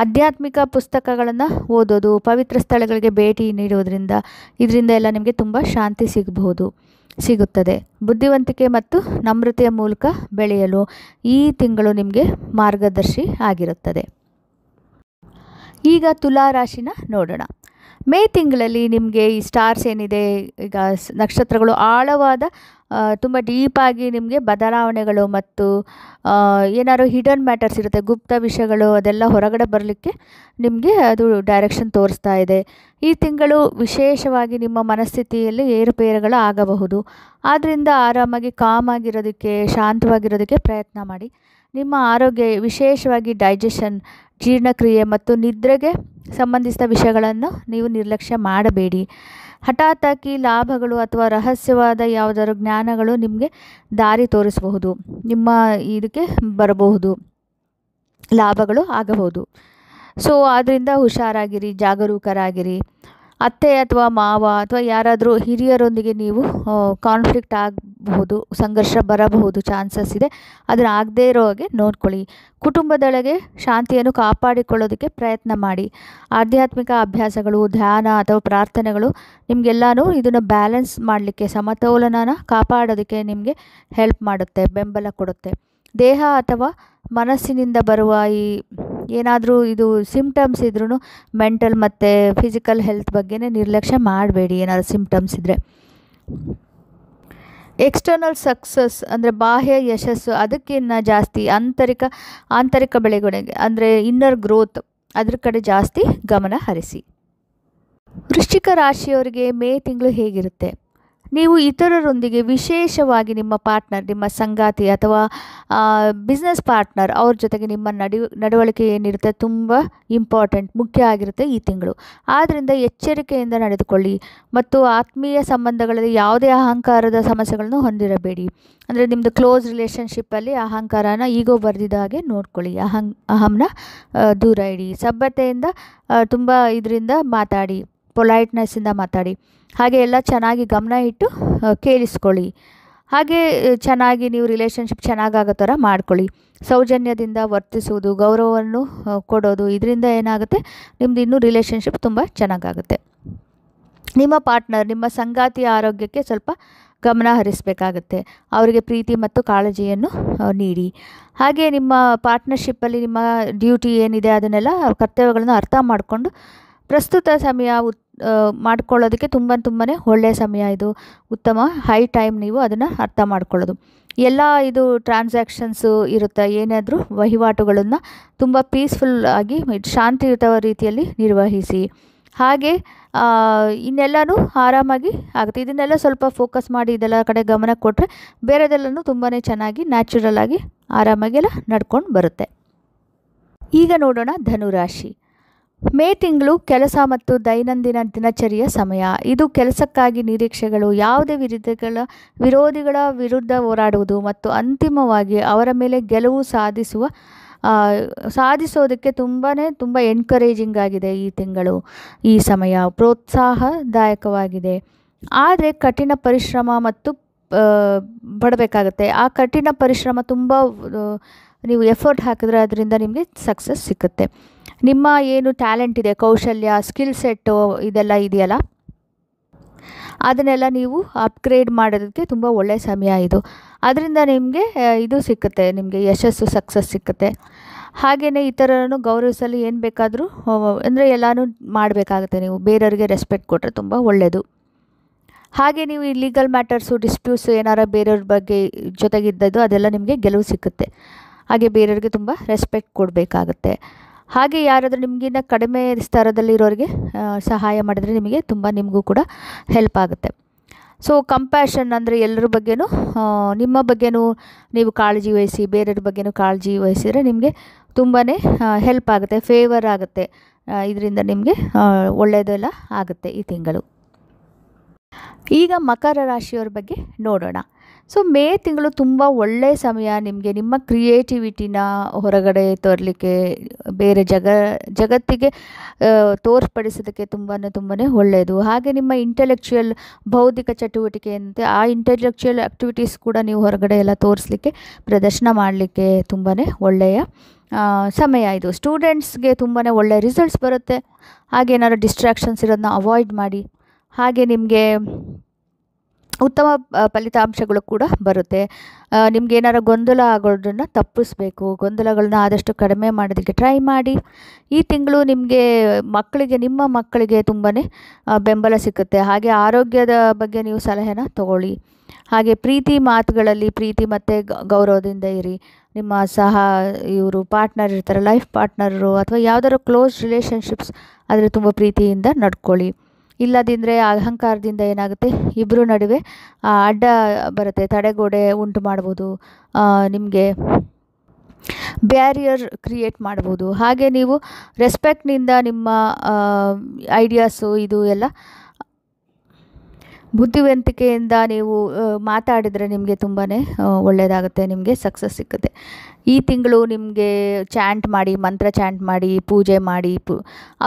Speaker 1: ಆಧ್ಯಾತ್ಮಿಕ ಪುಸ್ತಕಗಳನ್ನು ಓದೋದು, ಪವಿತ್ರ ಸ್ಥಳಗಳಿಗೆ ಭೇಟಿ ನೀಡೋದ್ರಿಂದ ಇದರಿಂದ ಎಲ್ಲ ನಿಮಗೆ ತುಂಬ ಶಾಂತಿ ಸಿಗುತ್ತದೆ. ಬುದ್ಧಿವಂತಿಕೆ ಮತ್ತು ನಮ್ರತೆಯ ಮೂಲಕ ಬೆಳೆಯಲು ಈ ತಿಂಗಳು ನಿಮಗೆ ಮಾರ್ಗದರ್ಶಿ ಆಗಿರುತ್ತದೆ. ಈಗ ತುಲಾ ರಾಶಿನ ನೋಡೋಣ. ಮೇ ತಿಂಗಳಲ್ಲಿ ನಿಮಗೆ ಈ ಸ್ಟಾರ್ಸ್ ಏನಿದೆ, ಈಗ ನಕ್ಷತ್ರಗಳು ಆಳವಾದ ತುಂಬ ಡೀಪಾಗಿ ನಿಮಗೆ ಬದಲಾವಣೆಗಳು ಮತ್ತು ಏನಾದ್ರು ಹಿಡನ್ ಮ್ಯಾಟರ್ಸ್ ಇರುತ್ತೆ, ಗುಪ್ತ ವಿಷಯಗಳು, ಅದೆಲ್ಲ ಹೊರಗಡೆ ಬರಲಿಕ್ಕೆ ನಿಮಗೆ ಅದು ಡೈರೆಕ್ಷನ್ ತೋರಿಸ್ತಾ ಇದೆ. ಈ ತಿಂಗಳು ವಿಶೇಷವಾಗಿ ನಿಮ್ಮ ಮನಸ್ಥಿತಿಯಲ್ಲಿ ಏರುಪೇರುಗಳು ಆಗಬಹುದು. ಆದ್ದರಿಂದ ಆರಾಮಾಗಿ ಕಾಮಾಗಿರೋದಕ್ಕೆ, ಶಾಂತವಾಗಿರೋದಕ್ಕೆ ಪ್ರಯತ್ನ ಮಾಡಿ. ನಿಮ್ಮ ಆರೋಗ್ಯ, ವಿಶೇಷವಾಗಿ ಡೈಜೆಷನ್, ಜೀರ್ಣಕ್ರಿಯೆ ಮತ್ತು ನಿದ್ರೆಗೆ ಸಂಬಂಧಿಸಿದ ವಿಷಯಗಳನ್ನು ನೀವು ನಿರ್ಲಕ್ಷ್ಯ ಮಾಡಬೇಡಿ. ಹಠಾತ್ತಾಗಿ ಲಾಭಗಳು ಅಥವಾ ರಹಸ್ಯವಾದ ಯಾವುದಾದ್ರು ಜ್ಞಾನಗಳು ನಿಮಗೆ ದಾರಿ ತೋರಿಸಬಹುದು. ನಿಮ್ಮ ಇದಕ್ಕೆ ಬರಬಹುದು, ಲಾಭಗಳು ಆಗಬಹುದು. ಸೊ ಆದ್ದರಿಂದ ಹುಷಾರಾಗಿರಿ, ಜಾಗರೂಕರಾಗಿರಿ. ಅತ್ತೆ ಅಥವಾ ಮಾವ ಅಥವಾ ಯಾರಾದರೂ ಹಿರಿಯರೊಂದಿಗೆ ನೀವು ಕಾನ್ಫ್ಲಿಕ್ಟ್ ಆಗಬಹುದು, ಸಂಘರ್ಷ ಬರಬಹುದು, ಚಾನ್ಸಸ್ ಇದೆ. ಅದನ್ನು ಆಗದೇ ಇರೋ ಹಾಗೆ ನೋಡ್ಕೊಳ್ಳಿ. ಕುಟುಂಬದೊಳಗೆ ಶಾಂತಿಯನ್ನು ಕಾಪಾಡಿಕೊಳ್ಳೋದಕ್ಕೆ ಪ್ರಯತ್ನ ಮಾಡಿ. ಆಧ್ಯಾತ್ಮಿಕ ಅಭ್ಯಾಸಗಳು, ಧ್ಯಾನ ಅಥವಾ ಪ್ರಾರ್ಥನೆಗಳು ನಿಮಗೆಲ್ಲನೂ ಇದನ್ನು ಬ್ಯಾಲೆನ್ಸ್ ಮಾಡಲಿಕ್ಕೆ, ಸಮತೋಲನನ ಕಾಪಾಡೋದಕ್ಕೆ ನಿಮಗೆ ಹೆಲ್ಪ್ ಮಾಡುತ್ತೆ, ಬೆಂಬಲ ಕೊಡುತ್ತೆ. ದೇಹ ಅಥವಾ ಮನಸ್ಸಿನಿಂದ ಬರುವ ಈ ಏನಾದರೂ ಇದು ಸಿಂಪ್ಟಮ್ಸ್ ಇದ್ರೂ ಮೆಂಟಲ್ ಮತ್ತು ಫಿಸಿಕಲ್ ಹೆಲ್ತ್ ಬಗ್ಗೆನೇ ನಿರ್ಲಕ್ಷ್ಯ ಮಾಡಬೇಡಿ. ಏನಾದರೂ ಸಿಂಪ್ಟಮ್ಸ್ ಇದ್ದರೆ ಎಕ್ಸ್ಟರ್ನಲ್ ಸಕ್ಸಸ್ ಅಂದರೆ ಬಾಹ್ಯ ಯಶಸ್ಸು, ಅದಕ್ಕಿಂತ ಜಾಸ್ತಿ ಆಂತರಿಕ ಬೆಳವಣಿಗೆ ಅಂದರೆ ಇನ್ನರ್ ಗ್ರೋತ್, ಅದ್ರ ಕಡೆ ಜಾಸ್ತಿ ಗಮನ ಹರಿಸಿ. ವೃಶ್ಚಿಕ ರಾಶಿಯವರಿಗೆ ಮೇ ತಿಂಗಳು ಹೇಗಿರುತ್ತೆ? ನೀವು ಇತರರೊಂದಿಗೆ, ವಿಶೇಷವಾಗಿ ನಿಮ್ಮ ಪಾರ್ಟ್ನರ್, ನಿಮ್ಮ ಸಂಗಾತಿ ಅಥವಾ ಬಿಸ್ನೆಸ್ ಪಾರ್ಟ್ನರ್, ಅವ್ರ ಜೊತೆಗೆ ನಿಮ್ಮ ನಡವಳಿಕೆ ಏನಿರುತ್ತೆ ತುಂಬ ಇಂಪಾರ್ಟೆಂಟ್, ಮುಖ್ಯ ಆಗಿರುತ್ತೆ ಈ ತಿಂಗಳು. ಆದ್ದರಿಂದ ಎಚ್ಚರಿಕೆಯಿಂದ ನಡೆದುಕೊಳ್ಳಿ ಮತ್ತು ಆತ್ಮೀಯ ಸಂಬಂಧಗಳಲ್ಲಿ ಯಾವುದೇ ಅಹಂಕಾರದ ಸಮಸ್ಯೆಗಳನ್ನು ಹೊಂದಿರಬೇಡಿ. ಅಂದರೆ ನಿಮ್ಮದು ಕ್ಲೋಸ್ ರಿಲೇಷನ್ಶಿಪ್ಪಲ್ಲಿ ಅಹಂಕಾರನ, ಈಗೋ ಬರೆದಿದ್ದ ಹಾಗೆ ನೋಡ್ಕೊಳ್ಳಿ. ಅಹಂನ ದೂರ ಇಡಿ. ಸಭ್ಯತೆಯಿಂದ ತುಂಬ ಇದರಿಂದ ಮಾತಾಡಿ, ಪೊಲೈಟ್ನೆಸ್ಸಿಂದ ಮಾತಾಡಿ. ಹಾಗೆ ಎಲ್ಲ ಚೆನ್ನಾಗಿ ಗಮನ ಇಟ್ಟು ಕೇಳಿಸ್ಕೊಳ್ಳಿ. ಹಾಗೆ ಚೆನ್ನಾಗಿ ನೀವು ರಿಲೇಷನ್ಶಿಪ್ ಚೆನ್ನಾಗಾಗೋ ಥರ ಮಾಡ್ಕೊಳ್ಳಿ. ಸೌಜನ್ಯದಿಂದ ವರ್ತಿಸುವುದು, ಗೌರವವನ್ನು ಕೊಡೋದು, ಇದರಿಂದ ಏನಾಗುತ್ತೆ, ನಿಮ್ಮದು ಇನ್ನೂ ರಿಲೇಷನ್ಶಿಪ್ ತುಂಬ ಚೆನ್ನಾಗಾಗುತ್ತೆ. ನಿಮ್ಮ ಪಾರ್ಟ್ನರ್, ನಿಮ್ಮ ಸಂಗಾತಿಯ ಆರೋಗ್ಯಕ್ಕೆ ಸ್ವಲ್ಪ ಗಮನ ಹರಿಸಬೇಕಾಗುತ್ತೆ. ಅವರಿಗೆ ಪ್ರೀತಿ ಮತ್ತು ಕಾಳಜಿಯನ್ನು ನೀಡಿ. ಹಾಗೆ ನಿಮ್ಮ ಪಾರ್ಟ್ನರ್ಶಿಪ್ಪಲ್ಲಿ ನಿಮ್ಮ ಡ್ಯೂಟಿ ಏನಿದೆ ಅದನ್ನೆಲ್ಲ, ಕರ್ತವ್ಯಗಳನ್ನು ಅರ್ಥ ಮಾಡಿಕೊಂಡು ಪ್ರಸ್ತುತ ಸಮಯ ಮಾಡ್ಕೊಳ್ಳೋದಕ್ಕೆ ತುಂಬಾ ಒಳ್ಳೆಯ ಸಮಯ ಇದು, ಉತ್ತಮ ಹೈ ಟೈಮ್. ನೀವು ಅದನ್ನು ಅರ್ಥ ಮಾಡ್ಕೊಳ್ಳೋದು, ಎಲ್ಲ ಇದು ಟ್ರಾನ್ಸಾಕ್ಷನ್ಸು ಇರುತ್ತೆ, ಏನಾದರೂ ವಹಿವಾಟುಗಳನ್ನು ತುಂಬ ಪೀಸ್ಫುಲ್ ಆಗಿ ಶಾಂತಿಯುತ ರೀತಿಯಲ್ಲಿ ನಿರ್ವಹಿಸಿ. ಹಾಗೆ ಇನ್ನೆಲ್ಲನೂ ಆರಾಮಾಗಿ ಆಗುತ್ತೆ. ಇದನ್ನೆಲ್ಲ ಸ್ವಲ್ಪ ಫೋಕಸ್ ಮಾಡಿ ಇದೆಲ್ಲ ಕಡೆ ಗಮನ ಕೊಟ್ಟರೆ ಬೇರೆದೆಲ್ಲನೂ ತುಂಬಾ ಚೆನ್ನಾಗಿ ನ್ಯಾಚುರಲ್ ಆಗಿ ಆರಾಮಾಗೆಲ್ಲ ನಡ್ಕೊಂಡು ಬರುತ್ತೆ. ಈಗ ನೋಡೋಣ ಧನುರಾಶಿ. ಮೇ ತಿಂಗಳು ಕೆಲಸ ಮತ್ತು ದೈನಂದಿನ ದಿನಚರಿಯ ಸಮಯ. ಇದು ಕೆಲಸಕ್ಕಾಗಿ ನಿರೀಕ್ಷೆಗಳು, ಯಾವುದೇ ವಿರೋಧಿಗಳ ವಿರುದ್ಧ ಹೋರಾಡುವುದು ಮತ್ತು ಅಂತಿಮವಾಗಿ ಅವರ ಮೇಲೆ ಗೆಲುವು ಸಾಧಿಸೋದಕ್ಕೆ ತುಂಬ ಎನ್ಕರೇಜಿಂಗ್ ಆಗಿದೆ ಈ ತಿಂಗಳು. ಈ ಸಮಯ ಪ್ರೋತ್ಸಾಹದಾಯಕವಾಗಿದೆ. ಆದರೆ ಕಠಿಣ ಪರಿಶ್ರಮ ಮತ್ತು ಪಡಬೇಕಾಗುತ್ತೆ. ಆ ಕಠಿಣ ಪರಿಶ್ರಮ ತುಂಬ ನೀವು ಎಫರ್ಟ್ ಹಾಕಿದ್ರೆ ಅದರಿಂದ ನಿಮಗೆ ಸಕ್ಸಸ್ ಸಿಗುತ್ತೆ. ನಿಮ್ಮ ಏನು ಟ್ಯಾಲೆಂಟ್ ಇದೆ, ಕೌಶಲ್ಯ, ಸ್ಕಿಲ್ ಸೆಟ್ಟು ಇದೆಲ್ಲ ಇದೆಯಲ್ಲ, ಅದನ್ನೆಲ್ಲ ನೀವು ಅಪ್ಗ್ರೇಡ್ ಮಾಡೋದಕ್ಕೆ ತುಂಬ ಒಳ್ಳೆಯ ಸಮಯ ಇದು. ಅದರಿಂದ ನಿಮಗೆ ಇದು ಸಿಕ್ಕುತ್ತೆ, ನಿಮಗೆ ಯಶಸ್ಸು, ಸಕ್ಸಸ್ ಸಿಕ್ಕುತ್ತೆ. ಹಾಗೆಯೇ ಇತರರನ್ನು ಗೌರವಿಸಲು ಏನು ಬೇಕಾದರೂ ಅಂದರೆ ಎಲ್ಲನೂ ಮಾಡಬೇಕಾಗುತ್ತೆ. ನೀವು ಬೇರೆಯವರಿಗೆ ರೆಸ್ಪೆಕ್ಟ್ ಕೊಟ್ಟರೆ ತುಂಬ ಒಳ್ಳೆಯದು. ಹಾಗೆ ನೀವು ಈ ಲೀಗಲ್ ಮ್ಯಾಟರ್ಸು, ಡಿಸ್ಪ್ಯೂಟ್ಸು ಏನಾರ ಬೇರೆಯವ್ರ ಬಗ್ಗೆ ಜೊತೆಗಿದ್ದದ್ದು ಅದೆಲ್ಲ ನಿಮಗೆ ಗೆಲುವು ಸಿಕ್ಕುತ್ತೆ. ಹಾಗೆ ಬೇರೆಯವ್ರಿಗೆ ತುಂಬ ರೆಸ್ಪೆಕ್ಟ್ ಕೊಡಬೇಕಾಗತ್ತೆ. ಹಾಗೆ ಯಾರಾದರೂ ನಿಮಗಿನ್ನ ಕಡಿಮೆ ಸ್ತರದಲ್ಲಿರೋರಿಗೆ ಸಹಾಯ ಮಾಡಿದರೆ ನಿಮಗೂ ಕೂಡ ಹೆಲ್ಪ್ ಆಗುತ್ತೆ. ಸೊ ಕಂಪ್ಯಾಷನ್ ಅಂದರೆ ಎಲ್ಲರ ಬಗ್ಗೆನೂ, ನಿಮ್ಮ ಬಗ್ಗೆನೂ ನೀವು ಕಾಳಜಿ ವಹಿಸಿ, ಬೇರೆಯವ್ರ ಬಗ್ಗೆನೂ ಕಾಳಜಿ ವಹಿಸಿದರೆ ನಿಮಗೆ ತುಂಬಾ ಹೆಲ್ಪ್ ಆಗುತ್ತೆ, ಫೇವರ್ ಆಗುತ್ತೆ. ಇದರಿಂದ ನಿಮಗೆ ಒಳ್ಳೆಯದೆಲ್ಲ ಆಗುತ್ತೆ ಈ ತಿಂಗಳು. ಈಗ ಮಕರ ರಾಶಿಯವ್ರ ಬಗ್ಗೆ ನೋಡೋಣ. ಸೊ ಮೇ ತಿಂಗಳು ತುಂಬ ಒಳ್ಳೆಯ ಸಮಯ ನಿಮಗೆ ನಿಮ್ಮ ಕ್ರಿಯೇಟಿವಿಟಿನ ಹೊರಗಡೆ ತರಲಿಕ್ಕೆ, ಬೇರೆ ಜಗತ್ತಿಗೆ ತೋರ್ಪಡಿಸೋದಕ್ಕೆ ತುಂಬಾ ಒಳ್ಳೆಯದು. ಹಾಗೆ ನಿಮ್ಮ ಇಂಟೆಲೆಕ್ಚುಯಲ್ ಬೌದ್ಧಿಕ ಚಟುವಟಿಕೆ ಅಂತೆ ಆ ಇಂಟೆಲೆಕ್ಚುಯಲ್ ಆ್ಯಕ್ಟಿವಿಟೀಸ್ ಕೂಡ ನೀವು ಹೊರಗಡೆ ಎಲ್ಲ ತೋರಿಸ್ಲಿಕ್ಕೆ, ಪ್ರದರ್ಶನ ಮಾಡಲಿಕ್ಕೆ ತುಂಬಾ ಒಳ್ಳೆಯ ಸಮಯ ಇದು. ಸ್ಟೂಡೆಂಟ್ಸ್ಗೆ ತುಂಬಾ ಒಳ್ಳೆಯ ರಿಸಲ್ಟ್ಸ್ ಬರುತ್ತೆ. ಹಾಗೆ ಏನಾದ್ರು ಡಿಸ್ಟ್ರಾಕ್ಷನ್ಸ್ ಇರೋದನ್ನ ಅವಾಯ್ಡ್ ಮಾಡಿ. ಹಾಗೆ ನಿಮಗೆ ಉತ್ತಮ ಫಲಿತಾಂಶಗಳು ಕೂಡ ಬರುತ್ತೆ. ನಿಮ್ಗೆ ಏನಾರು ಗೊಂದಲ ಆಗೋದನ್ನು ತಪ್ಪಿಸ್ಬೇಕು. ಗೊಂದಲಗಳನ್ನ ಆದಷ್ಟು ಕಡಿಮೆ ಮಾಡೋದಕ್ಕೆ ಟ್ರೈ ಮಾಡಿ. ಈ ತಿಂಗಳು ನಿಮಗೆ ನಿಮ್ಮ ಮಕ್ಕಳಿಗೆ ತುಂಬಾ ಬೆಂಬಲ ಸಿಕ್ಕುತ್ತೆ. ಹಾಗೆ ಆರೋಗ್ಯದ ಬಗ್ಗೆ ನೀವು ಸಲಹೆನ ತಗೊಳ್ಳಿ. ಹಾಗೆ ಪ್ರೀತಿ ಮಾತುಗಳಲ್ಲಿ ಪ್ರೀತಿ ಮತ್ತು ಗೌರವದಿಂದ ಇರಿ. ನಿಮ್ಮ ಇವರು ಪಾರ್ಟ್ನರ್ ಇರ್ತಾರೆ, ಲೈಫ್ ಪಾರ್ಟ್ನರು ಅಥವಾ ಯಾವುದಾದ್ರು ಕ್ಲೋಸ್ ರಿಲೇಷನ್ಶಿಪ್ಸ್ ಆದರೆ ತುಂಬ ಪ್ರೀತಿಯಿಂದ ನಡ್ಕೊಳ್ಳಿ. ಇಲ್ಲದಿದ್ದರೆ ಅಹಂಕಾರದಿಂದ ಏನಾಗುತ್ತೆ, ಇಬ್ಬರ ನಡುವೆ ಅಡ್ಡ ಬರುತ್ತೆ, ತಡೆಗೋಡೆ ಉಂಟು ಮಾಡ್ಬೋದು, ನಿಮಗೆ ಬ್ಯಾರಿಯರ್ ಕ್ರಿಯೇಟ್ ಮಾಡ್ಬೋದು. ಹಾಗೆ ನೀವು ರೆಸ್ಪೆಕ್ಟ್ನಿಂದ ನಿಮ್ಮ ಐಡಿಯಾಸು ಇದು ಎಲ್ಲ ಬುದ್ಧಿವಂತಿಕೆಯಿಂದ ನೀವು ಮಾತಾಡಿದರೆ ನಿಮಗೆ ತುಂಬಾ ಒಳ್ಳೆಯದಾಗುತ್ತೆ, ನಿಮಗೆ ಸಕ್ಸಸ್ ಸಿಕ್ಕುತ್ತೆ. ಈ ತಿಂಗಳು ನಿಮಗೆ ಮಂತ್ರ ಚಾಂಟ್ ಮಾಡಿ, ಪೂಜೆ ಮಾಡಿ,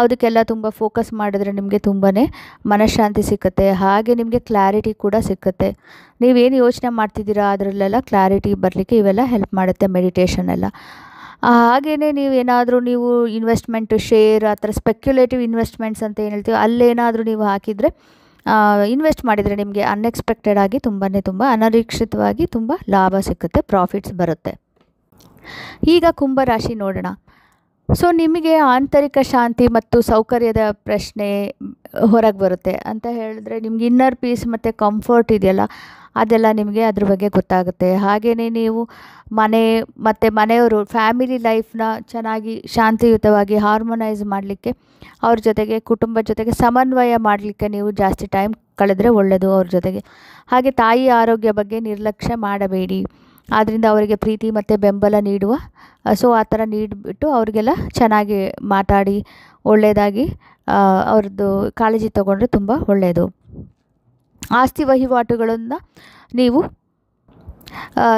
Speaker 1: ಅದಕ್ಕೆಲ್ಲ ತುಂಬ ಫೋಕಸ್ ಮಾಡಿದ್ರೆ ನಿಮಗೆ ತುಂಬಾ ಮನಃಶಾಂತಿ ಸಿಕ್ಕುತ್ತೆ. ಹಾಗೆ ನಿಮಗೆ ಕ್ಲಾರಿಟಿ ಕೂಡ ಸಿಕ್ಕುತ್ತೆ. ನೀವೇನು ಯೋಚನೆ ಮಾಡ್ತಿದ್ದೀರಾ ಅದರಲ್ಲೆಲ್ಲ ಕ್ಲಾರಿಟಿ ಬರಲಿಕ್ಕೆ ಇವೆಲ್ಲ ಹೆಲ್ಪ್ ಮಾಡುತ್ತೆ, ಮೆಡಿಟೇಷನ್ ಎಲ್ಲ. ಹಾಗೆಯೇ ನೀವು ಇನ್ವೆಸ್ಟ್ಮೆಂಟು, ಶೇರ್ ಆ ಥರ ಸ್ಪೆಕ್ಯುಲೇಟಿವ್ ಇನ್ವೆಸ್ಟ್ಮೆಂಟ್ಸ್ ಅಂತ ಏನು ಹೇಳ್ತೀವಿ, ಅಲ್ಲೇನಾದರೂ ನೀವು ಹಾಕಿದರೆ ಇನ್ವೆಸ್ಟ್ ಮಾಡಿದರೆ ನಿಮಗೆ ಅನ್ಎಕ್ಸ್ಪೆಕ್ಟೆಡ್ ಆಗಿ ತುಂಬ ಅನಿರೀಕ್ಷಿತವಾಗಿ ತುಂಬ ಲಾಭ ಸಿಕ್ಕುತ್ತೆ, ಪ್ರಾಫಿಟ್ಸ್ ಬರುತ್ತೆ. ಈಗ ಕುಂಭರಾಶಿ ನೋಡೋಣ. ಸೊ ನಿಮಗೆ ಆಂತರಿಕ ಶಾಂತಿ ಮತ್ತು ಸೌಕರ್ಯದ ಪ್ರಶ್ನೆ ಹೊರಗೆ ಬರುತ್ತೆ ಅಂತ ಹೇಳಿದ್ರೆ, ನಿಮ್ಗೆ ಇನ್ನರ್ ಪೀಸ್ ಮತ್ತು ಕಂಫರ್ಟ್ ಇದೆಯಲ್ಲ ಅದೆಲ್ಲ ನಿಮಗೆ ಅದ್ರ ಬಗ್ಗೆ ಗೊತ್ತಾಗುತ್ತೆ. ಹಾಗೆಯೇ ನೀವು ಮತ್ತು ಮನೆಯವರು ಫ್ಯಾಮಿಲಿ ಲೈಫ್ನ ಚೆನ್ನಾಗಿ ಶಾಂತಿಯುತವಾಗಿ ಹಾರ್ಮೋನೈಸ್ ಮಾಡಲಿಕ್ಕೆ, ಅವ್ರ ಜೊತೆಗೆ ಕುಟುಂಬದ ಜೊತೆಗೆ ಸಮನ್ವಯ ಮಾಡಲಿಕ್ಕೆ ನೀವು ಜಾಸ್ತಿ ಟೈಮ್ ಕಳೆದ್ರೆ ಒಳ್ಳೆಯದು ಅವ್ರ ಜೊತೆಗೆ. ಹಾಗೆ ತಾಯಿ ಆರೋಗ್ಯ ಬಗ್ಗೆ ನಿರ್ಲಕ್ಷ್ಯ ಮಾಡಬೇಡಿ. ಆದ್ದರಿಂದ ಅವರಿಗೆ ಪ್ರೀತಿ ಮತ್ತು ಬೆಂಬಲ ನೀಡುವ, ಸೊ ಆ ಥರ ನೀಡಿಬಿಟ್ಟು ಅವರಿಗೆಲ್ಲ ಚೆನ್ನಾಗಿ ಮಾತಾಡಿ ಒಳ್ಳೆಯದಾಗಿ ಅವ್ರದ್ದು ಕಾಳಜಿ ತಗೊಂಡ್ರೆ ತುಂಬ ಒಳ್ಳೆಯದು. ಆಸ್ತಿ ವಹಿವಾಟುಗಳನ್ನು ನೀವು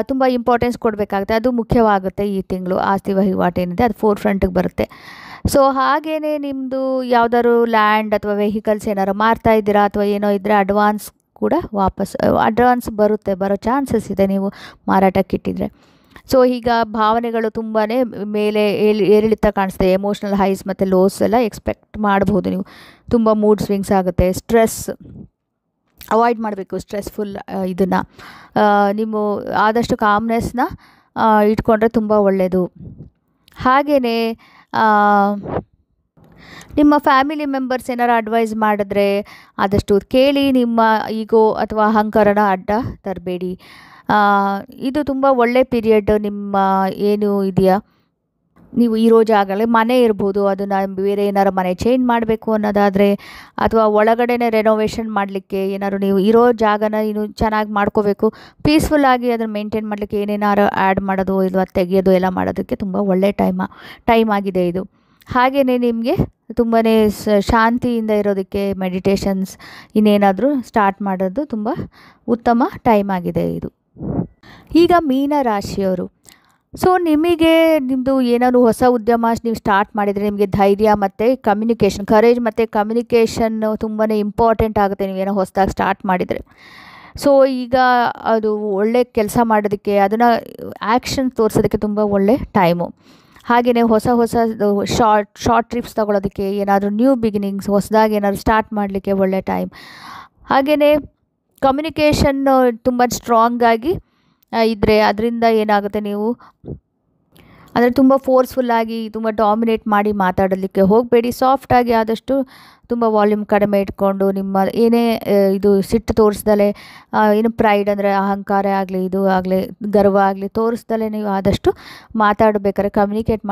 Speaker 1: ತುಂಬ ಇಂಪಾರ್ಟೆನ್ಸ್ ಕೊಡಬೇಕಾಗುತ್ತೆ, ಅದು ಮುಖ್ಯವಾಗುತ್ತೆ ಈ ತಿಂಗಳು. ಆಸ್ತಿ ವಹಿವಾಟು ಏನಿದೆ ಅದು ಫೋರ್ ಫ್ರಂಟಿಗೆ ಬರುತ್ತೆ. ಸೊ ಹಾಗೆಯೇ ನಿಮ್ಮದು ಯಾವುದಾದ್ರು ಲ್ಯಾಂಡ್ ಅಥವಾ ವೆಹಿಕಲ್ಸ್ ಏನಾರು ಮಾರ್ತಾ ಇದ್ದೀರಾ ಅಥವಾ ಏನೋ ಇದ್ದರೆ ಅಡ್ವಾನ್ಸ್ ಕೂಡ ಬರೋ ಚಾನ್ಸಸ್ ಇದೆ ನೀವು ಮಾರಾಟಕ್ಕಿಟ್ಟಿದ್ರೆ. ಸೊ ಈಗ ಭಾವನೆಗಳು ತುಂಬಾ ಮೇಲೆ ಏರಿಳಿತ ಕಾಣಿಸ್ತದೆ. ಎಮೋಷ್ನಲ್ ಹೈಸ್ ಮತ್ತು ಲೋಸ್ ಎಲ್ಲ ಎಕ್ಸ್ಪೆಕ್ಟ್ ಮಾಡ್ಬೋದು ನೀವು. ತುಂಬ ಮೂಡ್ ಸ್ವಿಂಗ್ಸ್ ಆಗುತ್ತೆ. ಸ್ಟ್ರೆಸ್ ಅವಾಯ್ಡ್ ಮಾಡಬೇಕು, ಸ್ಟ್ರೆಸ್ಫುಲ್ ಇದನ್ನು. ನೀವು ಆದಷ್ಟು ಕಾಮ್ನೆಸ್ನ ಇಟ್ಕೊಂಡ್ರೆ ತುಂಬ ಒಳ್ಳೆಯದು. ಹಾಗೆಯೇ ನಿಮ್ಮ ಫ್ಯಾಮಿಲಿ ಮೆಂಬರ್ಸ್ ಏನಾರು ಅಡ್ವೈಸ್ ಮಾಡಿದ್ರೆ ಆದಷ್ಟು ಕೇಳಿ. ನಿಮ್ಮ ಈಗೋ ಅಥವಾ ಅಹಂಕಾರನ ಅಡ್ಡ ತರಬೇಡಿ. ಇದು ತುಂಬ ಒಳ್ಳೆ ಪೀರಿಯಡ್. ನಿಮ್ಮ ಏನು ಇದೆಯಾ, ನೀವು ಇರೋ ಜಾಗದಲ್ಲಿ ಮನೆ ಇರ್ಬೋದು, ಅದನ್ನು ಬೇರೆ ಏನಾರು ಮನೆ ಚೇಂಜ್ ಮಾಡಬೇಕು ಅನ್ನೋದಾದರೆ, ಅಥವಾ ಒಳಗಡೆನೇ ರೆನೋವೇಷನ್ ಮಾಡಲಿಕ್ಕೆ ಏನಾದ್ರು ನೀವು ಇರೋ ಜಾಗನ ಇನ್ನೂ ಚೆನ್ನಾಗಿ ಮಾಡ್ಕೋಬೇಕು, ಪೀಸ್ಫುಲ್ಲಾಗಿ ಅದನ್ನು ಮೇಂಟೈನ್ ಮಾಡಲಿಕ್ಕೆ ಏನೇನಾರು ಆ್ಯಡ್ ಮಾಡೋದು ಇಲ್ಲ ತೆಗೆಯೋದು ಎಲ್ಲ ಮಾಡೋದಕ್ಕೆ ತುಂಬ ಒಳ್ಳೆ ಟೈಮ್ ಆಗಿದೆ ಇದು. ಹಾಗೆಯೇ ನಿಮಗೆ ತುಂಬಾ ಶಾಂತಿಯಿಂದ ಇರೋದಕ್ಕೆ ಮೆಡಿಟೇಷನ್ಸ್ ಇನ್ನೇನಾದರೂ ಸ್ಟಾರ್ಟ್ ಮಾಡೋದು ತುಂಬ ಉತ್ತಮ ಟೈಮ್ ಆಗಿದೆ ಇದು. ಈಗ ಮೀನರಾಶಿಯವರು, ಸೊ ನಿಮಗೆ ನಿಮ್ಮದು ಏನಾದ್ರು ಹೊಸ ಉದ್ಯಮ ನೀವು ಸ್ಟಾರ್ಟ್ ಮಾಡಿದರೆ ನಿಮಗೆ ಧೈರ್ಯ ಮತ್ತು ಕರೇಜ್ ಮತ್ತು ಕಮ್ಯುನಿಕೇಷನ್ ತುಂಬಾ ಇಂಪಾರ್ಟೆಂಟ್ ಆಗುತ್ತೆ ನೀವೇನೋ ಹೊಸದಾಗಿ ಸ್ಟಾರ್ಟ್ ಮಾಡಿದರೆ. ಸೊ ಈಗ ಅದು ಒಳ್ಳೆ ಕೆಲಸ ಮಾಡೋದಕ್ಕೆ, ಅದನ್ನು ಆ್ಯಕ್ಷನ್ ತೋರಿಸೋದಕ್ಕೆ ತುಂಬ ಒಳ್ಳೆ ಟೈಮು. ಹಾಗೆಯೇ ಹೊಸ ಶಾರ್ಟ್ ಟ್ರಿಪ್ಸ್ ತೊಗೊಳೋದಕ್ಕೆ, ಏನಾದರೂ ನ್ಯೂ ಬಿಗಿನಿಂಗ್ಸ್ ಹೊಸದಾಗಿ ಏನಾದರೂ ಸ್ಟಾರ್ಟ್ ಮಾಡಲಿಕ್ಕೆ ಒಳ್ಳೆ ಟೈಮ್. ಹಾಗೆಯೇ ಕಮ್ಯುನಿಕೇಷನ್ ತುಂಬ ಸ್ಟ್ರಾಂಗಾಗಿ ಇದ್ದರೆ ಅದರಿಂದ ಏನಾಗುತ್ತೆ, ನೀವು ಅಂದರೆ ತುಂಬ ಫೋರ್ಸ್ಫುಲ್ಲಾಗಿ ತುಂಬ ಡಾಮಿನೇಟ್ ಮಾಡಿ ಮಾತಾಡಲಿಕ್ಕೆ ಹೋಗಬೇಡಿ. ಸಾಫ್ಟಾಗಿ ಆದಷ್ಟು ತುಂಬ ವಾಲ್ಯೂಮ್ ಕಡಿಮೆ ಇಟ್ಕೊಂಡು, ನಿಮ್ಮ ಏನೇ ಇದು ಸಿಟ್ಟು ತೋರಿಸ್ದಲೇ, ಏನು ಪ್ರೈಡ್ ಅಂದರೆ ಅಹಂಕಾರ ಆಗಲಿ, ಇದು ಆಗಲಿ, ಗರ್ವ ಆಗಲಿ ತೋರಿಸ್ದಲೇ ನೀವು ಆದಷ್ಟು ಮಾತಾಡಬೇಕಾದ್ರೆ, ಕಮ್ಯುನಿಕೇಟ್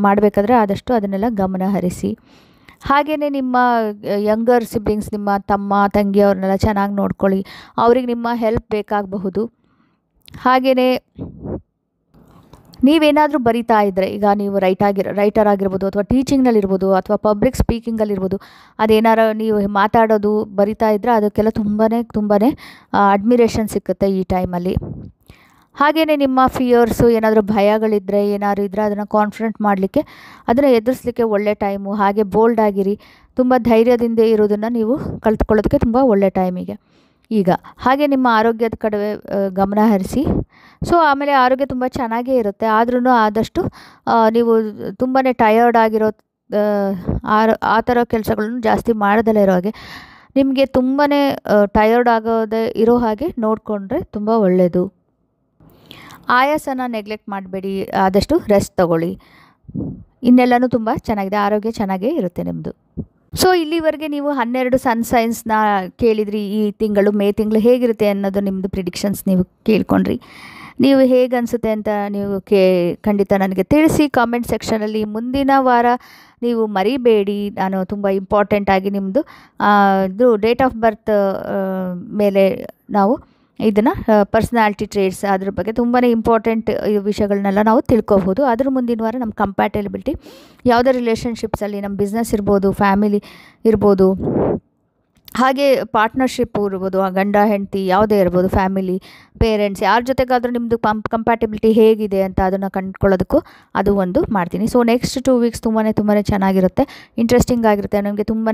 Speaker 1: ಮಾಡಬೇಕಾದ್ರೆ ಆದಷ್ಟು ಅದನ್ನೆಲ್ಲ ಗಮನ ಹರಿಸಿ. ಹಾಗೆಯೇ ನಿಮ್ಮ ಯಂಗರ್ ಸಿಬ್ಲಿಂಗ್ಸ್, ನಿಮ್ಮ ತಮ್ಮ ತಂಗಿ ಅವ್ರನ್ನೆಲ್ಲ ಚೆನ್ನಾಗಿ ನೋಡ್ಕೊಳ್ಳಿ. ಅವ್ರಿಗೆ ನಿಮ್ಮ ಹೆಲ್ಪ್ ಬೇಕಾಗಬಹುದು. ಹಾಗೆಯೇ ನೀವೇನಾದರೂ ಬರಿತಾ ಇದ್ದರೆ, ಈಗ ನೀವು ರೈಟರ್ ಆಗಿರ್ಬೋದು ಅಥವಾ ಟೀಚಿಂಗ್ನಲ್ಲಿರ್ಬೋದು ಅಥವಾ ಪಬ್ಲಿಕ್ ಸ್ಪೀಕಿಂಗಲ್ಲಿರ್ಬೋದು, ಅದೇನಾರು ನೀವು ಮಾತಾಡೋದು ಬರಿತಾ ಇದ್ದರೆ ಅದಕ್ಕೆಲ್ಲ ತುಂಬಾ ಅಡ್ಮಿರೇಷನ್ ಸಿಕ್ಕುತ್ತೆ ಈ ಟೈಮಲ್ಲಿ. ಹಾಗೆಯೇ ನಿಮ್ಮ ಫಿಯರ್ಸು ಏನಾದರೂ ಭಯಗಳಿದ್ದರೆ ಏನಾದ್ರು ಇದ್ದರೆ ಅದನ್ನು ಕಾನ್ಫಿಡೆಂಟ್ ಮಾಡಲಿಕ್ಕೆ, ಅದನ್ನು ಎದುರಿಸಲಿಕ್ಕೆ ಒಳ್ಳೆ ಟೈಮು. ಹಾಗೆ ಬೋಲ್ಡ್ ಆಗಿರಿ, ತುಂಬ ಧೈರ್ಯದಿಂದ ಇರೋದನ್ನು ನೀವು ಕಲ್ತ್ಕೊಳ್ಳೋದಕ್ಕೆ ತುಂಬ ಒಳ್ಳೆ ಟೈಮಿಗೆ ಈಗ. ಹಾಗೆ ನಿಮ್ಮ ಆರೋಗ್ಯದ ಕಡೆ ಗಮನ ಹರಿಸಿ. ಸೊ ಆಮೇಲೆ ಆರೋಗ್ಯ ತುಂಬ ಚೆನ್ನಾಗೇ ಇರುತ್ತೆ, ಆದ್ರೂ ಆದಷ್ಟು ನೀವು ತುಂಬಾ ಟಯರ್ಡ್ ಆಗಿರೋ ಆ ಥರ ಕೆಲಸಗಳನ್ನು ಜಾಸ್ತಿ ಮಾಡದಲ್ಲೇ ಇರೋ ಹಾಗೆ, ನಿಮಗೆ ತುಂಬಾ ಟಯರ್ಡ್ ಆಗೋದೇ ಇರೋ ಹಾಗೆ ನೋಡಿಕೊಂಡ್ರೆ ತುಂಬ ಒಳ್ಳೆಯದು. ಆಯಾಸನ ನೆಗ್ಲೆಕ್ಟ್ ಮಾಡಬೇಡಿ, ಆದಷ್ಟು ರೆಸ್ಟ್ ತಗೊಳ್ಳಿ. ಇನ್ನೆಲ್ಲನೂ ತುಂಬ ಚೆನ್ನಾಗಿದೆ, ಆರೋಗ್ಯ ಚೆನ್ನಾಗೇ ಇರುತ್ತೆ ನಿಮ್ಮದು. ಸೊ ಇಲ್ಲಿವರೆಗೆ ನೀವು 12 ಸನ್ ಸೈನ್ಸ್ನ ಕೇಳಿದ್ರಿ. ಈ ತಿಂಗಳು ಮೇ ತಿಂಗಳು ಹೇಗಿರುತ್ತೆ ಅನ್ನೋದು ನಿಮ್ಮದು ಪ್ರಿಡಿಕ್ಷನ್ಸ್ ನೀವು ಕೇಳ್ಕೊಂಡ್ರಿ. ನೀವು ಹೇಗೆ ಅನಿಸುತ್ತೆ ಅಂತ ನೀವು ಖಂಡಿತ ನನಗೆ ತಿಳಿಸಿ ಕಾಮೆಂಟ್ ಸೆಕ್ಷನಲ್ಲಿ. ಮುಂದಿನ ವಾರ ನೀವು ಮರಿಬೇಡಿ, ನಾನು ತುಂಬ ಇಂಪಾರ್ಟೆಂಟಾಗಿ ನಿಮ್ಮದು ಇದು ಡೇಟ್ ಆಫ್ ಬರ್ತ್ ಮೇಲೆ ನಾವು ಇದನ್ನು ಪರ್ಸ್ನಾಲಿಟಿ ಟ್ರೇಟ್ಸ್ ಅದ್ರ ಬಗ್ಗೆ ತುಂಬಾ ಇಂಪಾರ್ಟೆಂಟ್ ವಿಷಯಗಳನ್ನೆಲ್ಲ ನಾವು ತಿಳ್ಕೊಬೋದು. ಅದ್ರ ಮುಂದಿನ ವಾರ ನಮ್ಮ ಕಂಪ್ಯಾಟಬಿಲಿಟಿ, ಯಾವುದೇ ರಿಲೇಷನ್ಶಿಪ್ಸಲ್ಲಿ ನಮ್ಮ ಬಿಸ್ನೆಸ್ ಇರ್ಬೋದು, ಫ್ಯಾಮಿಲಿ ಇರ್ಬೋದು, ಹಾಗೆ ಪಾರ್ಟ್ನರ್ಶಿಪ್ ಇರ್ಬೋದು, ಗಂಡ ಹೆಂಡತಿ ಯಾವುದೇ ಇರ್ಬೋದು, ಫ್ಯಾಮಿಲಿ, ಪೇರೆಂಟ್ಸ್, ಯಾರ ಜೊತೆಗಾದರೂ ನಿಮ್ಮದು ಕಂಪ್ಯಾಟಬಿಲಿಟಿ ಹೇಗಿದೆ ಅಂತ ಅದನ್ನು ಕಂಡುಕೊಳ್ಳೋದಕ್ಕೂ ಅದು ಒಂದು ಮಾಡ್ತೀನಿ. ಸೊ ನೆಕ್ಸ್ಟ್ 2 ವೀಕ್ಸ್ ತುಂಬಾ ಚೆನ್ನಾಗಿರುತ್ತೆ, ಇಂಟ್ರೆಸ್ಟಿಂಗ್ ಆಗಿರುತ್ತೆ, ನಮಗೆ ತುಂಬಾ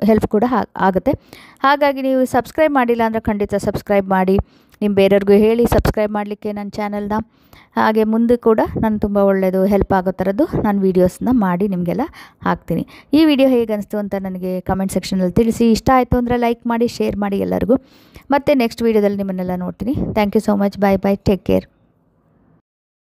Speaker 1: ಹೆಲ್ಪ್ ಕೂಡ ಆಗುತ್ತೆ. ಹಾಗಾಗಿ ನೀವು ಸಬ್ಸ್ಕ್ರೈಬ್ ಮಾಡಿಲ್ಲ ಅಂದರೆ ಖಂಡಿತ ಸಬ್ಸ್ಕ್ರೈಬ್ ಮಾಡಿ, ನಿಮ್ಮ ಬೇರೆಯವ್ರಿಗೂ ಹೇಳಿ ಸಬ್ಸ್ಕ್ರೈಬ್ ಮಾಡಲಿಕ್ಕೆ ನನ್ನ ಚಾನಲ್ನ. ಹಾಗೆ ಮುಂದೆ ಕೂಡ ನಾನು ತುಂಬ ಒಳ್ಳೆಯದು ಹೆಲ್ಪ್ ಆಗೋ ಥರದ್ದು ನಾನು ವೀಡಿಯೋಸ್ನ ಮಾಡಿ ನಿಮಗೆಲ್ಲ ಹಾಕ್ತೀನಿ. ಈ ವಿಡಿಯೋ ಹೇಗೆ ಅನಿಸ್ತು ಅಂತ ನನಗೆ ಕಮೆಂಟ್ ಸೆಕ್ಷನಲ್ಲಿ ತಿಳಿಸಿ. ಇಷ್ಟ ಆಯಿತು ಅಂದರೆ ಲೈಕ್ ಮಾಡಿ, ಶೇರ್ ಮಾಡಿ ಎಲ್ಲರಿಗೂ. ಮತ್ತು ನೆಕ್ಸ್ಟ್ ವೀಡಿಯೋದಲ್ಲಿ ನಿಮ್ಮನ್ನೆಲ್ಲ ನೋಡ್ತೀನಿ. Thank you so much. Bye bye, take care.